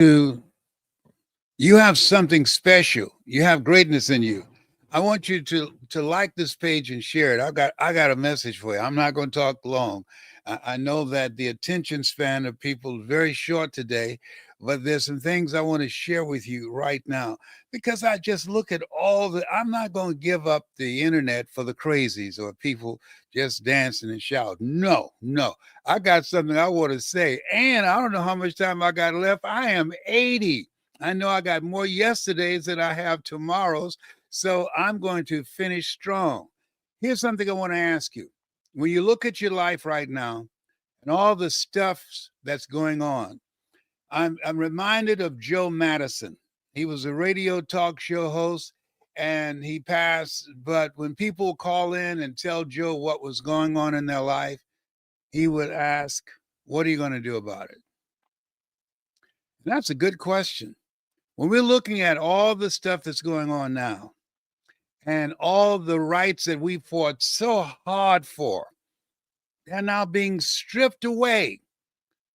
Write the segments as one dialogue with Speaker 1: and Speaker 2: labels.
Speaker 1: to you have something special. You have greatness in you. I want you to like this page and share it. I got a message for you. I'm not going to talk long. I know that the attention span of people is very short today, but there's some things I want to share with you right now because I just look at all the. I'm not going to give up the internet for the crazies or people just dancing and shouting. No, no. I got something I want to say, and I don't know how much time I got left. I am 80. I know I got more yesterdays than I have tomorrows. So I'm going to finish strong. Here's something I want to ask you. When you look at your life right now and all the stuff that's going on, I'm reminded of Joe Madison. He was a radio talk show host and he passed. But when people call in and tell Joe what was going on in their life, he would ask, "What are you going to do about it?" And that's a good question. When we're looking at all the stuff that's going on now and all the rights that we fought so hard for, they're now being stripped away.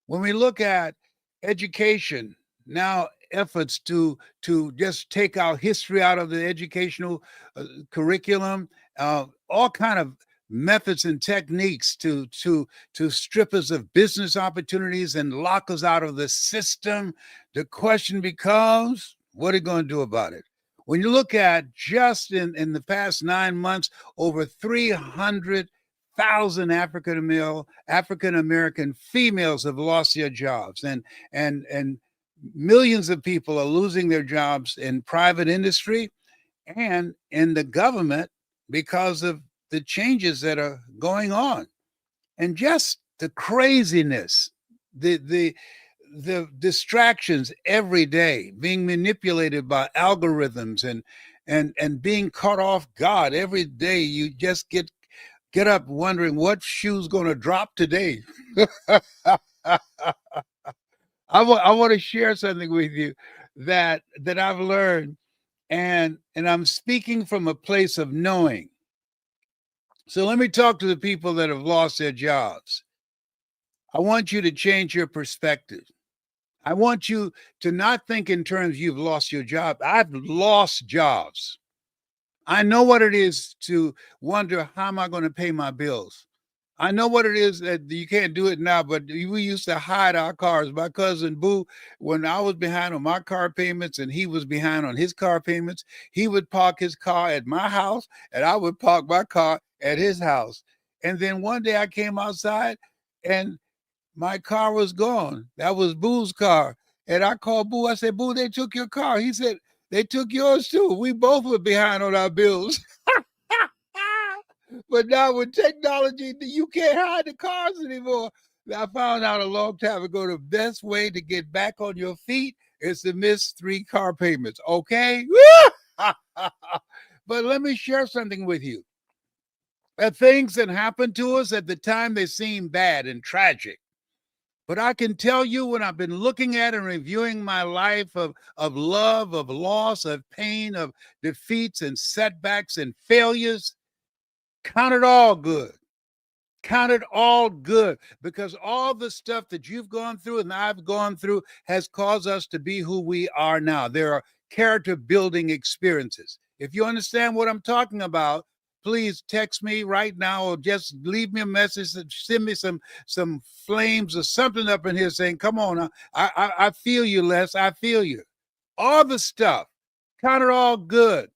Speaker 1: When we look at education, now efforts to just take our history out of the educational curriculum, all kind of methods and techniques to strip us of business opportunities and lock us out of the system. The question becomes, what are you going to do about it? When you look at just in the past 9 months, over 300,000 African American females have lost their jobs, and millions of people are losing their jobs in private industry and in the government because of the changes that are going on, and just the craziness, the distractions every day, being manipulated by algorithms and being caught off guard every day. You just get up wondering what shoe's going to drop today. I want to share something with you that I've learned, and I'm speaking from a place of knowing. So let me talk to the people that have lost their jobs. I want you to change your perspective. I want you to not think in terms you've lost your job. I've lost jobs. I know what it is to wonder, how am I going to pay my bills? I know what it is that you can't do it now, but we used to hide our cars. My cousin Boo, when I was behind on my car payments and he was behind on his car payments, he would park his car at my house and I would park my car at his house. And then one day I came outside and my car was gone. That was Boo's car. And I called Boo. I said, "Boo, they took your car." He said, "They took yours too." We both were behind on our bills. But now with technology, you can't hide the cars anymore. I found out a long time ago the best way to get back on your feet is to miss 3 car payments. Okay? But let me share something with you. Things that happen to us at the time, they seem bad and tragic. But I can tell you, when I've been looking at and reviewing my life of love, of loss, of pain, of defeats and setbacks and failures, count it all good. Count it all good, because all the stuff that you've gone through and I've gone through has caused us to be who we are now. There are character building experiences. If you understand what I'm talking about, please text me right now or just leave me a message, send me some flames or something up in here saying, "Come on, I feel you, Les. I feel you." All the stuff, count it all good,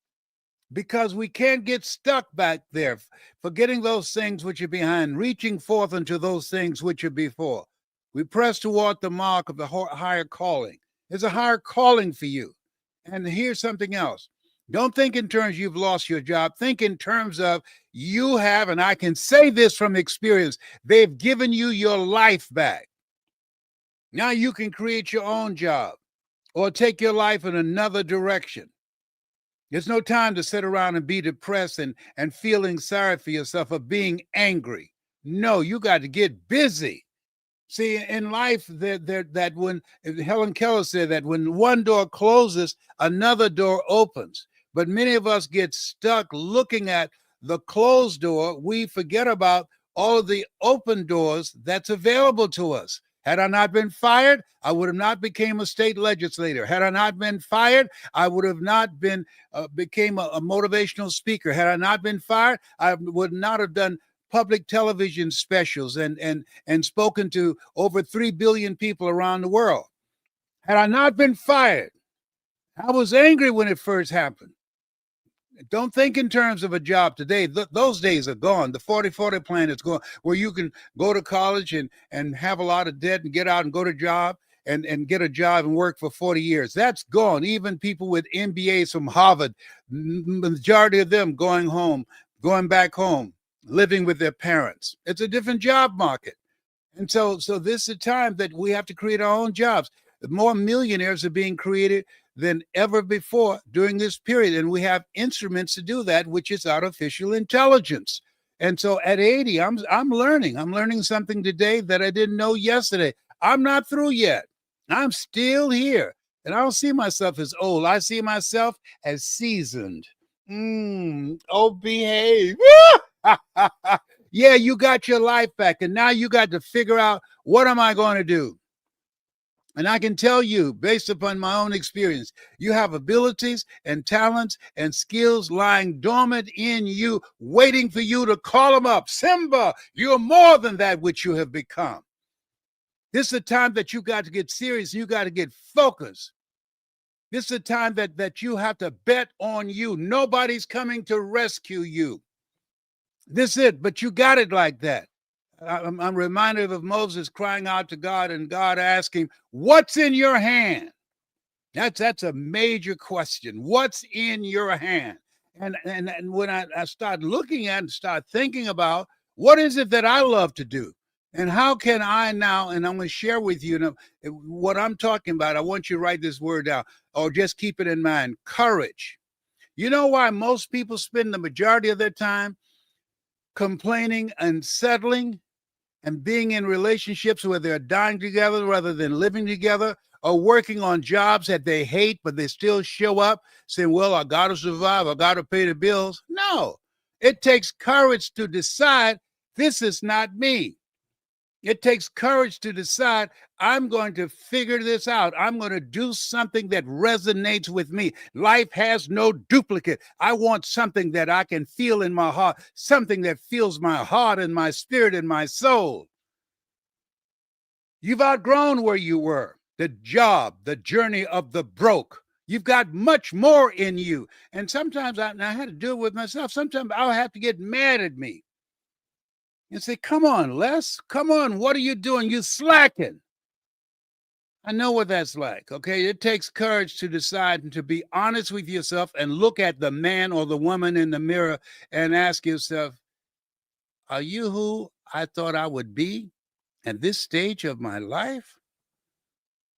Speaker 1: because we can't get stuck back there, forgetting those things which are behind, reaching forth unto those things which are before. We press toward the mark of the higher calling. There's a higher calling for you. And here's something else. Don't think in terms you've lost your job. Think in terms of you have, and I can say this from experience, they've given you your life back. Now you can create your own job or take your life in another direction. There's no time to sit around and be depressed and feeling sorry for yourself or being angry. No, you got to get busy. See, in life, that when Helen Keller said that when one door closes, another door opens. But many of us get stuck looking at the closed door. We forget about all of the open doors that's available to us. Had I not been fired, I would have not became a state legislator. Had I not been fired, I would have not been became a motivational speaker. Had I not been fired, I would not have done public television specials and spoken to over 3 billion people around the world. Had I not been fired, I was angry when it first happened. Don't think in terms of a job today. Those days are gone. The 40-40 plan is gone, where you can go to college and have a lot of debt and get out and go to job and get a job and work for 40 years. That's gone. Even people with MBAs from Harvard, majority of them going back home, living with their parents. It's a different job market. And so this is a time that we have to create our own jobs. More millionaires are being created than ever before during this period. And we have instruments to do that, which is artificial intelligence. And so at 80, I'm learning. I'm learning something today that I didn't know yesterday. I'm not through yet. I'm still here. And I don't see myself as old. I see myself as seasoned. Oh, behave. Yeah, you got your life back. And now you got to figure out, what am I going to do? And I can tell you, based upon my own experience, you have abilities and talents and skills lying dormant in you, waiting for you to call them up. Simba, you're more than that which you have become. This is a time that you got to get serious. You got to get focused. This is a time that you have to bet on you. Nobody's coming to rescue you. This is it, but you got it like that. I'm reminded of Moses crying out to God and God asking, what's in your hand? That's a major question. What's in your hand? And when I start looking at and start thinking about, what is it that I love to do? And how can I now, and I'm going to share with you what I'm talking about. I want you to write this word down, or just keep it in mind. Courage. You know why most people spend the majority of their time complaining and settling and being in relationships where they're dying together rather than living together, or working on jobs that they hate, but they still show up saying, well, I got to survive. I got to pay the bills. No, it takes courage to decide, this is not me. It takes courage to decide, I'm going to figure this out. I'm going to do something that resonates with me. Life has no duplicate. I want something that I can feel in my heart, something that fills my heart and my spirit and my soul. You've outgrown where you were, the job, the journey of the broke. You've got much more in you. And sometimes I had to do it with myself. Sometimes I'll have to get mad at me and say, come on, Les, come on. What are you doing? You slacking. I know what that's like. Okay. It takes courage to decide and to be honest with yourself and look at the man or the woman in the mirror and ask yourself, are you who I thought I would be at this stage of my life?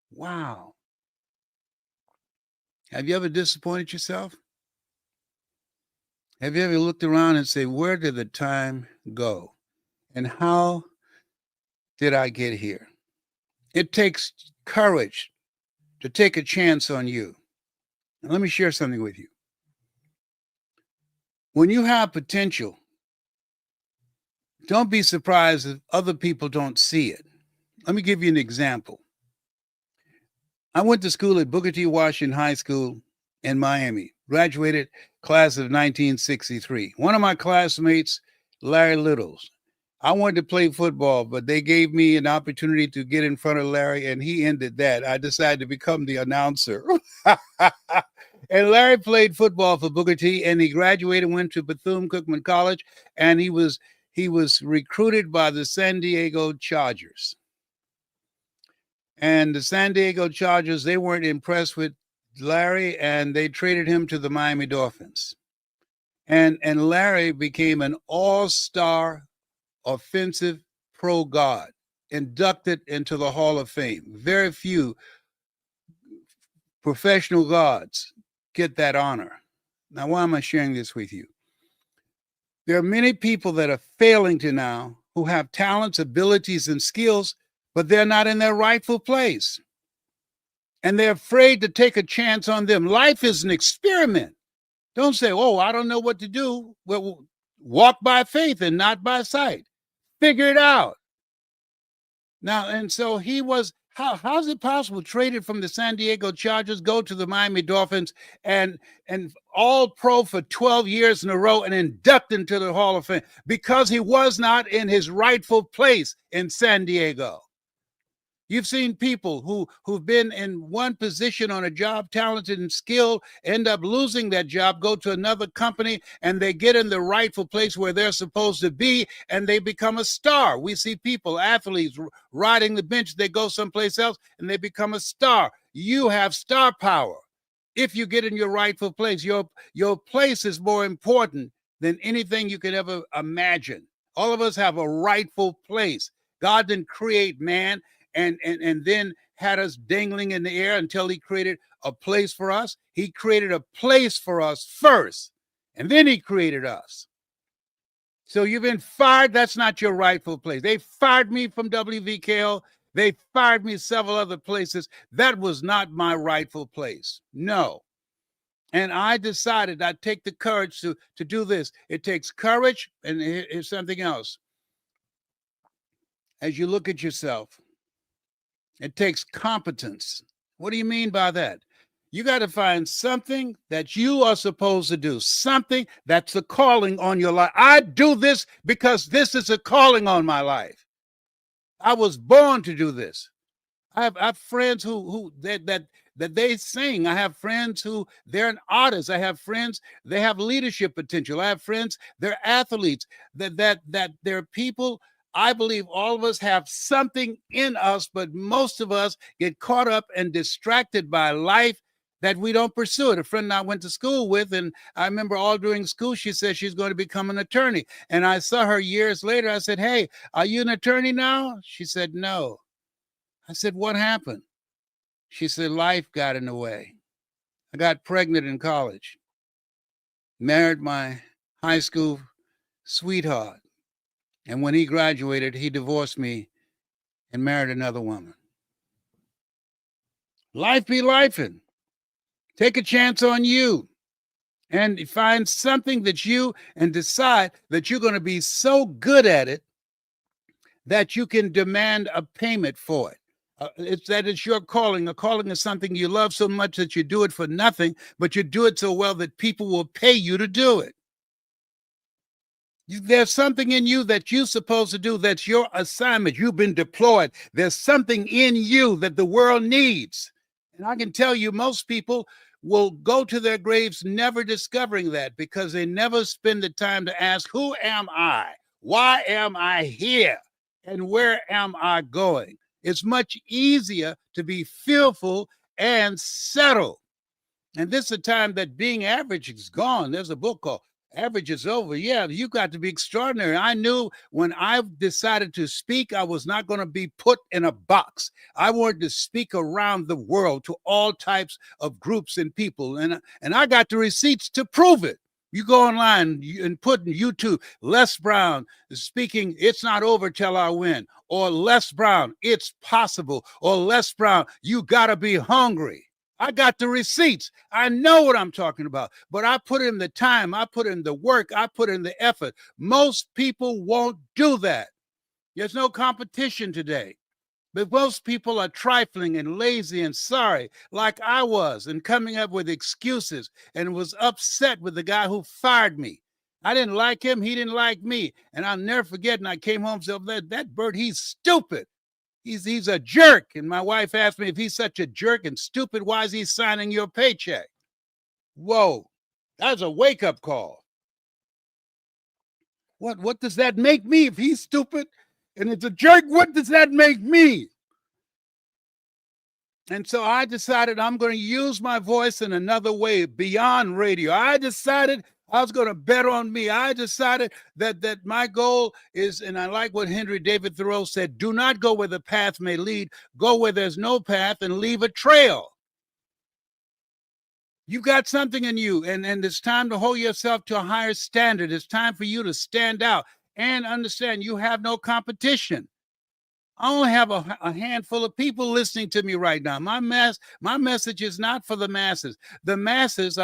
Speaker 1: Wow. Have you ever disappointed yourself? Have you ever looked around and say, where did the time go? And how did I get here? It takes courage to take a chance on you. Now, let me share something with you. When you have potential, don't be surprised if other people don't see it. Let me give you an example. I went to school at Booker T. Washington High School in Miami, graduated class of 1963. One of my classmates, Larry Littles, I wanted to play football, but they gave me an opportunity to get in front of Larry, and he ended that. I decided to become the announcer. And Larry played football for Booker T, and he graduated, went to Bethune-Cookman College, and he was recruited by the San Diego Chargers. And the San Diego Chargers, they weren't impressed with Larry, and they traded him to the Miami Dolphins. And Larry became an all-star offensive pro guard, inducted into the Hall of Fame. Very few professional guards get that honor. Now, why am I sharing this with you? There are many people that are failing to now who have talents, abilities, and skills, but they're not in their rightful place. And they're afraid to take a chance on them. Life is an experiment. Don't say, oh, I don't know what to do. Well, walk by faith and not by sight. Figure it out. Now, and so he was, how's it possible? Traded from the San Diego Chargers, go to the Miami Dolphins, and all pro for 12 years in a row and inducted into the Hall of Fame because he was not in his rightful place in San Diego. You've seen people who've been in one position on a job, talented and skilled, end up losing that job, go to another company, and they get in the rightful place where they're supposed to be, and they become a star. We see people, athletes, riding the bench. They go someplace else, and they become a star. You have star power if you get in your rightful place. Your place is more important than anything you could ever imagine. All of us have a rightful place. God didn't create man and then had us dangling in the air until he created a place for us. He created a place for us first, and then he created us. So you've been fired. That's not your rightful place. They fired me from WVKO. They fired me several other places. That was not my rightful place. No. And I decided I'd take the courage to do this. It takes courage, and here's something else. As you look at yourself, it takes competence. What do you mean by that? You got to find something that you are supposed to do, something that's a calling on your life. I do this because this is a calling on my life. I was born to do this. I have friends who that they sing. I have friends who they're an artist. I have friends, they have leadership potential. I have friends, they're athletes. That they're people. I believe all of us have something in us, but most of us get caught up and distracted by life that we don't pursue it. A friend I went to school with, and I remember all during school, she said she's going to become an attorney. And I saw her years later. I said, "Hey, are you an attorney now?" She said, "No." I said, "What happened?" She said, "Life got in the way. I got pregnant in college, married my high school sweetheart. And when he graduated, he divorced me and married another woman." Life be lifing. Take a chance on you and find something that you and decide that you're going to be so good at it that you can demand a payment for it. It's your calling. A calling is something you love so much that you do it for nothing, but you do it so well that people will pay you to do it. There's something in you that you're supposed to do. That's your assignment. You've been deployed. There's something in you that the world needs. And I can tell you, most people will go to their graves never discovering that because they never spend the time to ask, who am I? Why am I here? And where am I going? It's much easier to be fearful and settle. And this is a time that being average is gone. There's a book called Average is Over. Yeah, you got to be extraordinary. I knew when I decided to speak, I was not going to be put in a box. I wanted to speak around the world to all types of groups and people. And I got the receipts to prove it. You go online and put in YouTube, Les Brown speaking, "It's not over till I win," or Les Brown, "It's possible," or Les Brown, "You got to be hungry." I got the receipts. I know what I'm talking about, but I put in the time, I put in the work, I put in the effort. Most people won't do that. There's no competition today. But most people are trifling and lazy and sorry, like I was, and coming up with excuses, and was upset with the guy who fired me. I didn't like him. He didn't like me. And I'll never forget. And I came home and said, that Bert, he's stupid. He's a jerk. And my wife asked me, if he's such a jerk and stupid, why is he signing your paycheck? Whoa, that's a wake-up call. What does that make me? If he's stupid and it's a jerk, what does that make me? And so I decided I'm going to use my voice in another way beyond radio. I decided I was going to bet on me. I decided that my goal is, and I like what Henry David Thoreau said, do not go where the path may lead. Go where there's no path and leave a trail. You've got something in you, and it's time to hold yourself to a higher standard. It's time for you to stand out and understand you have no competition. I only have a handful of people listening to me right now. My message is not for the masses. The masses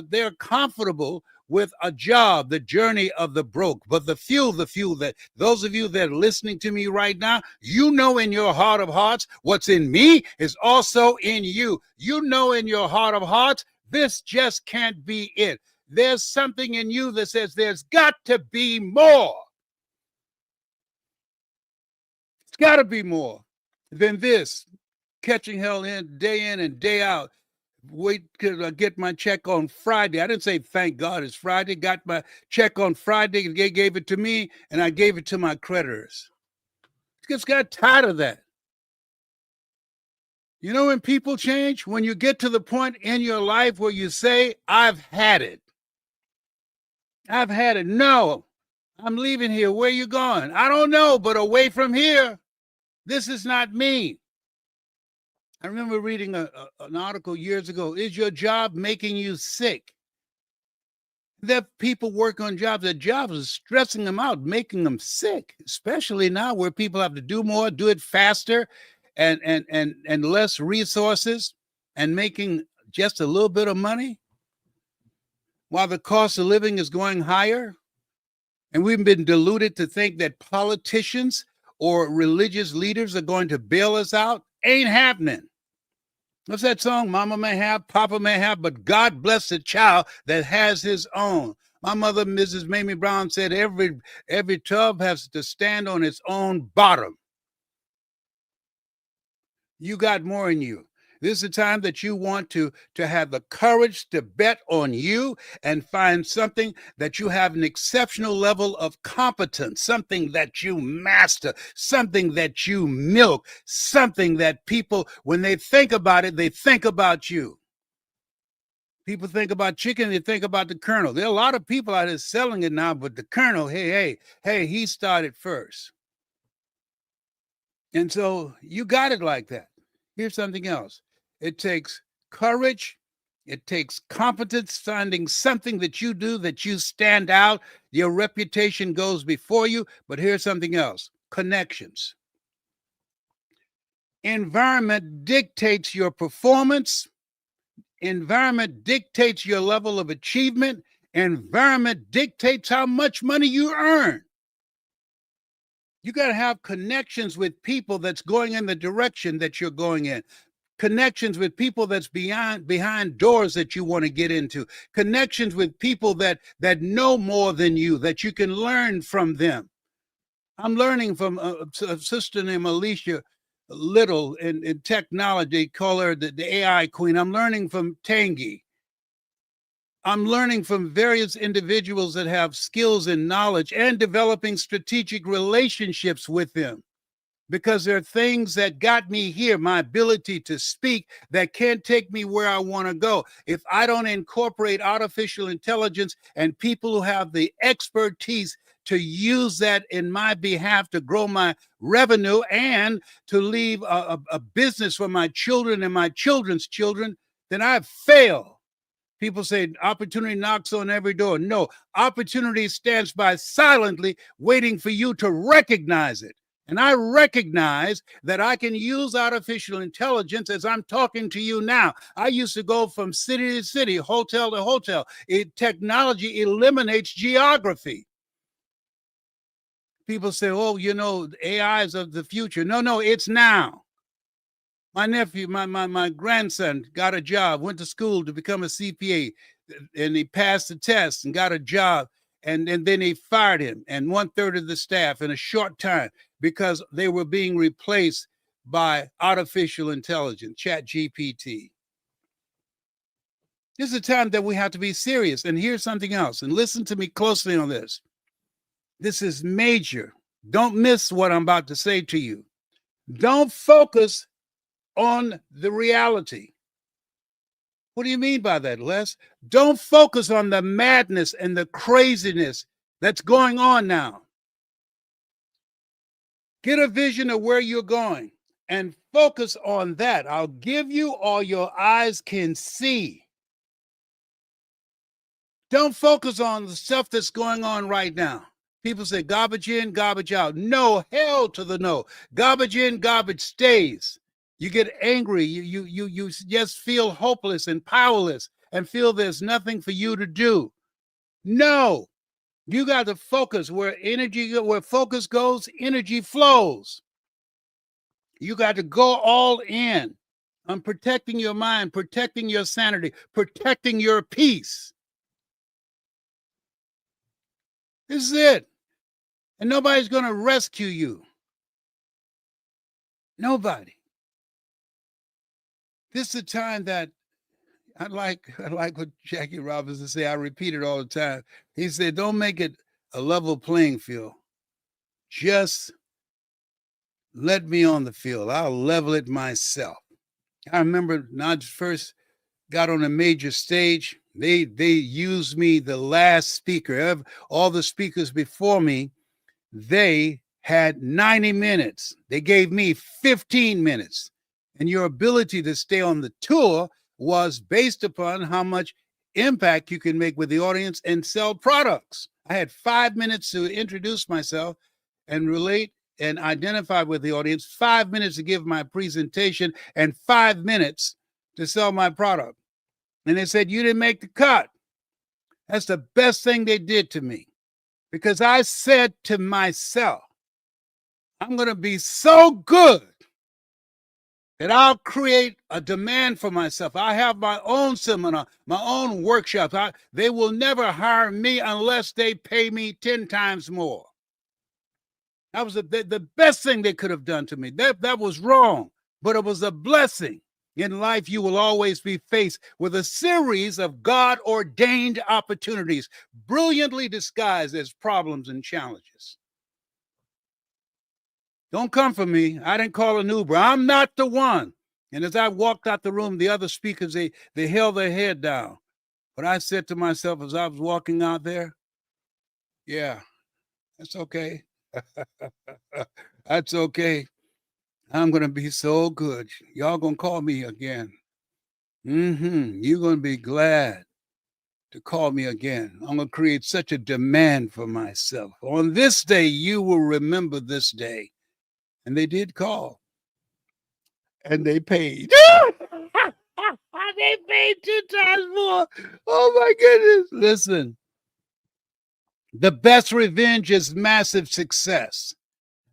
Speaker 1: they're comfortable with a job, the journey of the broke. But the few that those of you that are listening to me right now, you know in your heart of hearts, what's in me is also in you. You know in your heart of hearts, this just can't be it. There's something in you that says there's got to be more. It's got to be more than this. Catching hell in and day out. Wait till I get my check on Friday. I didn't say thank God it's Friday. Got my check on Friday. They gave it to me, and I gave it to my creditors. Just got tired of that. You know when people change? When you get to the point in your life where you say, I've had it. I've had it. No, I'm leaving here. Where you going? I don't know, but away from here. This is not me. I remember reading an article years ago. Is your job making you sick? That people work on jobs. Their jobs is stressing them out, making them sick, especially now where people have to do more, do it faster, and less resources, and making just a little bit of money while the cost of living is going higher. And we've been deluded to think that politicians or religious leaders are going to bail us out. Ain't happening. What's that song? Mama may have, Papa may have, but God bless the child that has his own. My mother, Mrs. Mamie Brown, said every tub has to stand on its own bottom. You got more in you. This is the time that you want to have the courage to bet on you and find something that you have an exceptional level of competence, something that you master, something that you milk, something that people, when they think about it, they think about you. People think about chicken, they think about the Colonel. There are a lot of people out there selling it now, but the Colonel, hey, he started first. And so you got it like that. Here's something else. It takes courage. It takes competence, finding something that you do, that you stand out. Your reputation goes before you. But here's something else. Connections. Environment dictates your performance. Environment dictates your level of achievement. Environment dictates how much money you earn. You got to have connections with people that's going in the direction that you're going in. Connections with people that's behind doors that you want to get into. Connections with people that know more than you, that you can learn from them. I'm learning from a sister named Alicia Little in technology. Call her the AI queen. I'm learning from Tangi. I'm learning from various individuals that have skills and knowledge and developing strategic relationships with them. Because there are things that got me here, my ability to speak, that can't take me where I want to go. If I don't incorporate artificial intelligence and people who have the expertise to use that in my behalf to grow my revenue and to leave a business for my children and my children's children, then I've failed. People say opportunity knocks on every door. No, opportunity stands by silently waiting for you to recognize it. And I recognize that I can use artificial intelligence as I'm talking to you now. I used to go from city to city, hotel to hotel. Technology eliminates geography. People say, oh, AI is of the future. No, it's now. My nephew, my grandson got a job, went to school to become a CPA, and he passed the test and got a job. And then they fired him and 1/3 of the staff in a short time because they were being replaced by artificial intelligence, Chat GPT. This is a time that we have to be serious. And here's something else. And listen to me closely on this. This is major. Don't miss what I'm about to say to you. Don't focus on the reality. What do you mean by that, Les? Don't focus on the madness and the craziness that's going on now. Get a vision of where you're going and focus on that. I'll give you all your eyes can see. Don't focus on the stuff that's going on right now. People say garbage in, garbage out. No, hell to the no. Garbage in, garbage stays. You get angry. You just feel hopeless and powerless and feel there's nothing for you to do. No, you got to focus. Where focus goes, energy flows. You got to go all in on protecting your mind, protecting your sanity, protecting your peace. This is it. And nobody's going to rescue you. Nobody. This is a time that I like what Jackie Robinson say. I repeat it all the time. He said, don't make it a level playing field. Just let me on the field. I'll level it myself. I remember when I first got on a major stage, they used me, the last speaker. All the speakers before me, they had 90 minutes. They gave me 15 minutes. And your ability to stay on the tour was based upon how much impact you can make with the audience and sell products. I had 5 minutes to introduce myself and relate and identify with the audience, 5 minutes to give my presentation, and 5 minutes to sell my product. And they said, you didn't make the cut. That's the best thing they did to me, because I said to myself, I'm going to be so good that I'll create a demand for myself. I have my own seminar, my own workshops. They will never hire me unless they pay me 10 times more. That was the best thing they could have done to me. That was wrong, but it was a blessing. In life, you will always be faced with a series of God-ordained opportunities, brilliantly disguised as problems and challenges. Don't come for me. I didn't call an Uber. I'm not the one. And as I walked out the room, the other speakers, they held their head down. But I said to myself as I was walking out there, yeah, that's okay. That's okay. I'm going to be so good. Y'all going to call me again. You're going to be glad to call me again. I'm going to create such a demand for myself. On this day, you will remember this day. And they did call. And they paid. They paid 2 times more. Oh my goodness. Listen, the best revenge is massive success.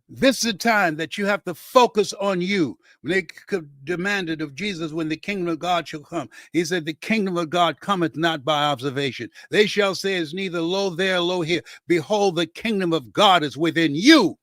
Speaker 1: This is a time that you have to focus on you. They demanded of Jesus, when the kingdom of God shall come, he said, the kingdom of God cometh not by observation. They shall say, it's neither lo there, lo here. Behold, the kingdom of God is within you.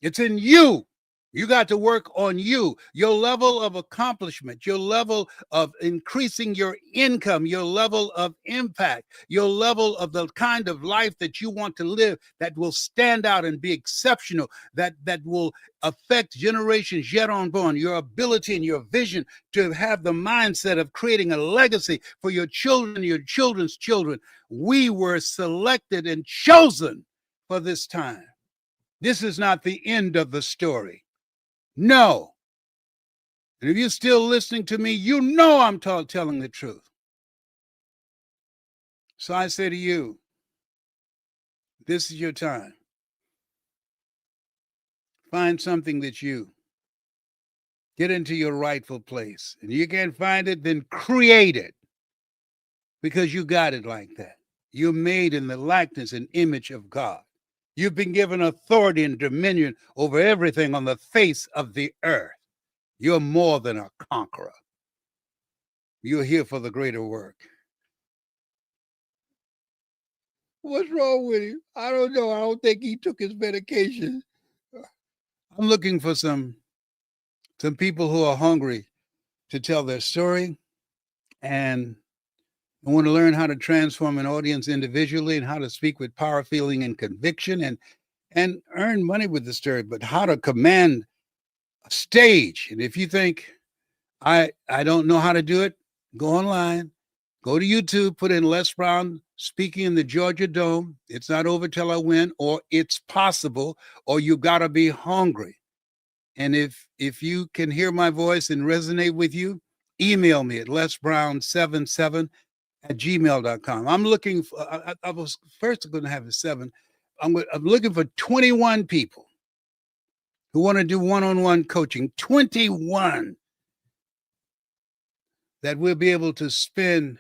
Speaker 1: It's in you. You got to work on you, your level of accomplishment, your level of increasing your income, your level of impact, your level of the kind of life that you want to live that will stand out and be exceptional, that will affect generations yet unborn, your ability and your vision to have the mindset of creating a legacy for your children, your children's children. We were selected and chosen for this time. This is not the end of the story. No. And if you're still listening to me, you know I'm telling the truth. So I say to you, this is your time. Find something that you get into your rightful place. And you can't find it, then create it. Because you got it like that. You're made in the likeness and image of God. You've been given authority and dominion over everything on the face of the earth. You're more than a conqueror. You're here for the greater work. What's wrong with him? I don't know. I don't think he took his medication. I'm looking for some people who are hungry to tell their story, and I want to learn how to transform an audience individually and how to speak with power, feeling, and conviction, and earn money with the story, but how to command a stage. And if you think I don't know how to do it, go online, go to YouTube, put in Les Brown speaking in the Georgia Dome. It's not over till I win, or it's possible, or you got to be hungry. And if you can hear my voice and resonate with you, email me at lesbrown77@gmail.com. I'm looking for, I was first going to have a 7. I'm looking for 21 people who want to do one-on-one coaching, 21 that we'll be able to spend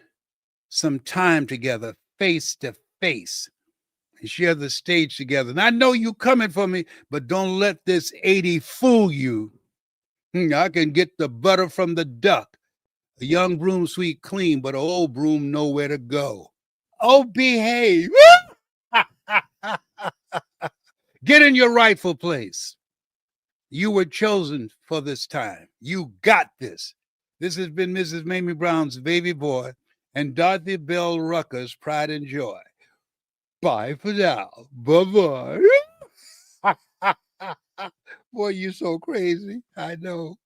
Speaker 1: some time together face to face and share the stage together. And I know you coming for me, but don't let this 80 fool you. I can get the butter from the duck. A young broom sweet clean, but an old broom nowhere to go. Oh, behave. Get in your rightful place. You were chosen for this time. You got this. This has been Mrs. Mamie Brown's baby boy and Dorothy Bell Rucker's pride and joy. Bye for now. Bye-bye. Boy, you so crazy. I know.